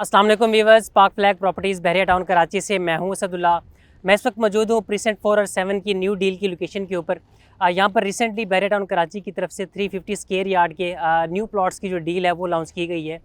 अस्सलाम वालेकुम व्यूअर्स, पाक फ्लैग प्रॉपर्टीज़ बहरिया टाउन कराची से मैं हूं असदुल्ला। मैं इस वक्त मौजूद हूं प्रीसेंट 4 और 7 की न्यू डील की लोकेशन के ऊपर। यहाँ पर रिसेंटली बहरिया टाउन कराची की तरफ से 350 स्क्वायर यार्ड के न्यू प्लॉट्स की जो डील है वो लॉन्च की गई है।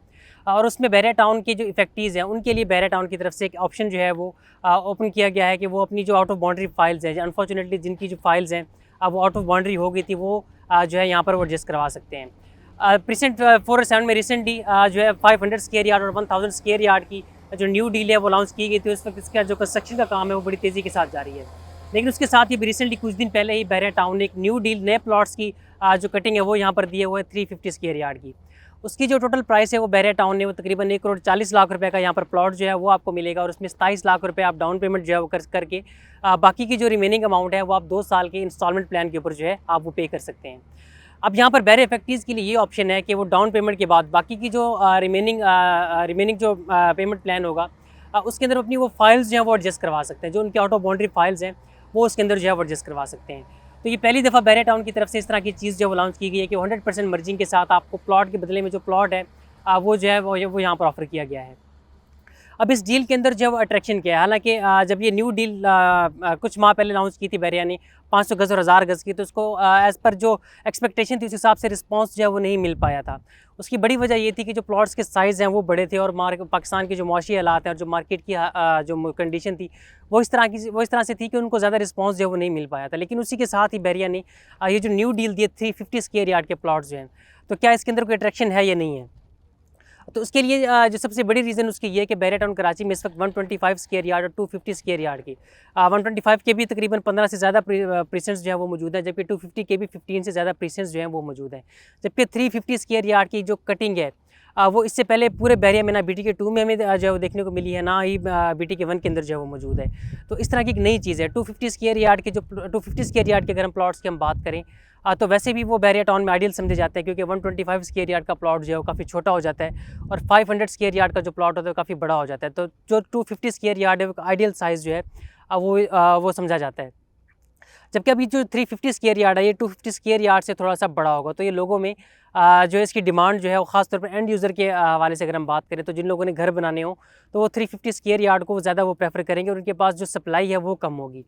और उसमें बहरिया टाउन के जो इफेक्टिव्स हैं उनके लिए बहरिया टाउन की तरफ से एक ऑप्शन जो है वो ओपन किया गया है कि वो अपनी जो आउट ऑफ बाउंड्री फाइल्स हैं, अनफॉर्चुनेटली जिनकी जो फाइल्स हैं अब वो आउट ऑफ बाउंड्री हो गई थी, वो जो है यहाँ पर वो एडजस्ट करवा सकते हैं। प्रीसेंट 4 और 7 में रिसेंटली जो है 500 स्क्वायर यार्ड और 1000 स्क्वायर यार्ड की जो न्यू डील है वो लॉन्च की गई थी। उस वक्त इसका जो कंस्ट्रक्शन का काम है वो बड़ी तेज़ी के साथ जारी है। लेकिन उसके साथ ही रिसेंटली कुछ दिन पहले ही बहरिया टाउन ने एक न्यू डील नए प्लॉट्स की जो कटिंग है वो यहाँ पर दिए हुए है 350 स्क्वायर यार्ड की। उसकी जो टोटल प्राइस है वो बहरिया टाउन ने वो तकरीबन 1,40,00,000 रुपये का यहाँ पर प्लॉट जो है वो आपको मिलेगा। और उसमें 27 लाख रुपये आप डाउन पेमेंट जो है वो करके बाकी की जो रिमेनिंग अमाउंट है वो आप 2 साल के इंस्टॉलमेंट प्लान के ऊपर जो है आप वो पे कर सकते हैं। अब यहाँ पर बहरे इफेक्टिव्स के लिए ये ऑप्शन है कि वो डाउन पेमेंट के बाद बाकी की जो रिमेनिंग जो पेमेंट प्लान होगा उसके अंदर अपनी वो फाइल्स जो हैं वो एडजस्ट करवा सकते हैं। जो उनके आउट ऑफ बाउंड्री फाइल्स हैं वो उसके अंदर जो है वो एडजस्ट करवा सकते हैं। तो ये पहली दफ़ा बहरिया टाउन की तरफ से इस तरह की चीज़ जो वो लॉन्च की गई है कि 100% मर्जिंग के साथ आपको प्लॉट के बदले में जो प्लॉट है वो जो है वो यहाँ पर ऑफ़र किया गया है। अब इस डील के अंदर जो अट्रैक्शन क्या है, हालांकि जब ये न्यू डील कुछ माह पहले लॉन्च की थी बहरिया ने 500 गज़ और 1000 गज़ की, तो उसको एज़ पर जो एक्सपेक्टेशन थी उस हिसाब से रिस्पांस जो है वो नहीं मिल पाया था। उसकी बड़ी वजह ये थी कि जो प्लॉट्स के साइज़ हैं वो बड़े थे और पाकिस्तान के जो मुआशी हालात हैं और जो मार्केट की जो कंडीशन थी वो इस तरह से थी कि उनको ज़्यादा रिस्पांस जो है वो नहीं मिल पाया था। लेकिन उसी के साथ ही बहरिया ने ये जो न्यू डील दी 350 स्क्वायर यार्ड के प्लॉट्स जो हैं, तो क्या इसके अंदर कोई अट्रैक्शन है या नहीं है। तो उसके लिए जो सबसे बड़ी रीज़न उसकी ये है कि बहरिया टाउन कराची में इस वक्त 125 स्क्वायर यार्ड और 250 स्क्वायर यार्ड की 125 के भी तकरीबन 15 से ज़्यादा प्रीसेंट्स जो है वो मौजूद है, जबकि 250 के भी 15 से ज़्यादा प्रीसेंट्स जो हैं वो मौजूद हैं। जबकि 350 स्क्वायर यार्ड की जो कटिंग है वो इससे पहले पूरे बहरिया में ना BTK 2 में हमें जो है वो देखने को मिली है, ना ही BTK 1 के अंदर जो है वो मौजूद है। तो इस तरह की एक नई चीज़ है। 250 स्क्वायर यार्ड के 250 स्क्वायर यार्ड के अगर हम प्लॉट्स की हम बात करें तो वैसे भी वो बहरिया टाउन में आइडियल समझे जाते हैं, क्योंकि 125 स्क्वायर यार्ड का प्लॉट जो है वो काफ़ी छोटा हो जाता है और 500 स्क्वायर यार्ड का जो प्लॉट होता है वो काफ़ी बड़ा हो जाता है। तो जो 250 स्क्वायर यार्ड है वो आइडियल साइज़ जो है वो समझा जाता है। जबकि अभी जो 350 स्क्वायर यार्ड है ये 250 स्क्वायर यार्ड से थोड़ा सा बड़ा होगा। तो ये लोगों में जो है इसकी डिमांड जो है वो ख़ास तौर पर एंड यूज़र के हवाले से अगर हम बात करें, तो जिन लोगों ने घर बनाने हो तो वो 350 स्क्वायर यार्ड को ज़्यादा वो प्रेफर करेंगे और उनके पास जो सप्लाई है वो कम होगी।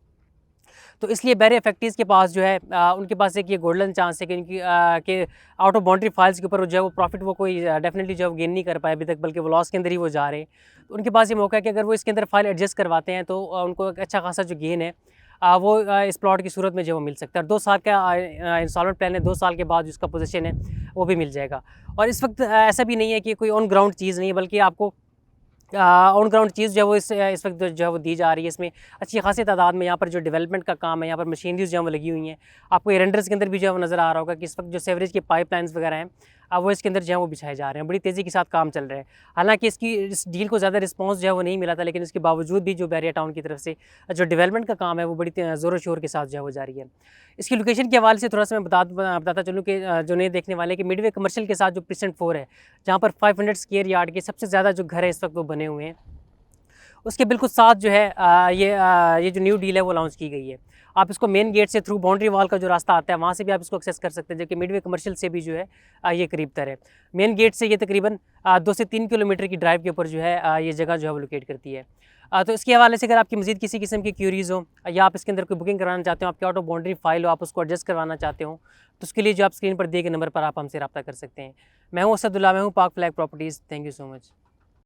तो इसलिए बहरिया फैक्ट्रीज़ के पास जो है उनके पास एक ये गोल्डन चांस है कि इनकी के आउट ऑफ बाउंड्री फाइल्स के ऊपर जो है वो प्रॉफिट वो कोई डेफिनेटली जो है वो गेन नहीं कर पाए अभी तक, बल्कि वो लॉस के अंदर ही वो जा रहे हैं। तो उनके पास ये मौका है कि अगर वो इसके अंदर फाइल एडजस्ट करवाते हैं तो उनको एक अच्छा खासा जो गेन है वो इस प्लॉट की सूरत में जो वो मिल सकता है। और 2 साल का इंस्टॉलमेंट प्लान है, 2 साल के बाद जिसका पोजीशन है वो भी मिल जाएगा। और इस वक्त ऐसा भी नहीं है कि कोई ऑन ग्राउंड चीज़ नहीं है, बल्कि आपको ऑन ग्राउंड चीज़ जो है वो इस वक्त जो है वो दी जा रही है। इसमें अच्छी खासी तादाद में यहाँ पर जो डेवलपमेंट का काम है, यहाँ पर मशीनरीज जो है वो लगी हुई हैं। आपको ये रेंडर्स के अंदर भी जो है वो नज़र आ रहा होगा कि इस वक्त जो सेवरेज के पाइपलाइंस वगैरह हैं वो इसके अंदर जो है वो बिछाए जा रहे हैं। बड़ी तेज़ी के साथ काम चल रहा है। हालांकि इस डील को ज़्यादा रिस्पांस जो है वो नहीं मिला था, लेकिन इसके बावजूद भी जो बहरिया टाउन की तरफ से जो डेवलपमेंट का काम है वो बड़ी ज़ोर शोर के साथ जो है वो जारी है। इसकी लोकेशन के हवाले से थोड़ा सा मैं बताता चलूँ कि जो नए देखने वाले कि मिडवे कमर्शियल के साथ जो प्रीसेंट 4 है, जहाँ पर 500 स्क्वायर यार्ड के सबसे ज़्यादा जो घर है इस वक्त वो बने हुए हैं, उसके बिल्कुल साथ जो है ये जो न्यू डील है वो लॉन्च की गई है। आप इसको मेन गेट से थ्रू बाउंड्री वॉल का जो रास्ता आता है वहाँ से भी आप इसको एक्सेस कर सकते हैं, जबकि मिडवे कमर्शियल से भी जो है ये करीब तर है। मेन गेट से ये तकरीबन 2 से 3 किलोमीटर की ड्राइव के ऊपर जो है ये जगह जो है वो लोकेट करती है। तो इसके हवाले से अगर आपकी मज़ीद किसी किस्म की क्यूरीज़ हो या आप इसके अंदर कोई बुकिंग कराना चाहते हो, आपके आउट ऑफ बाउंड्री फाइल हो, आप उसको एडजस्ट करवाना चाहते हो, तो उसके लिए जो आप स्क्रीन पर दिए गए नंबर पर आप हमसे रब्ता कर सकते हैं। मैं हूँ असदुल्ला, मैं हूँ पाक flag properties. Thank you so much.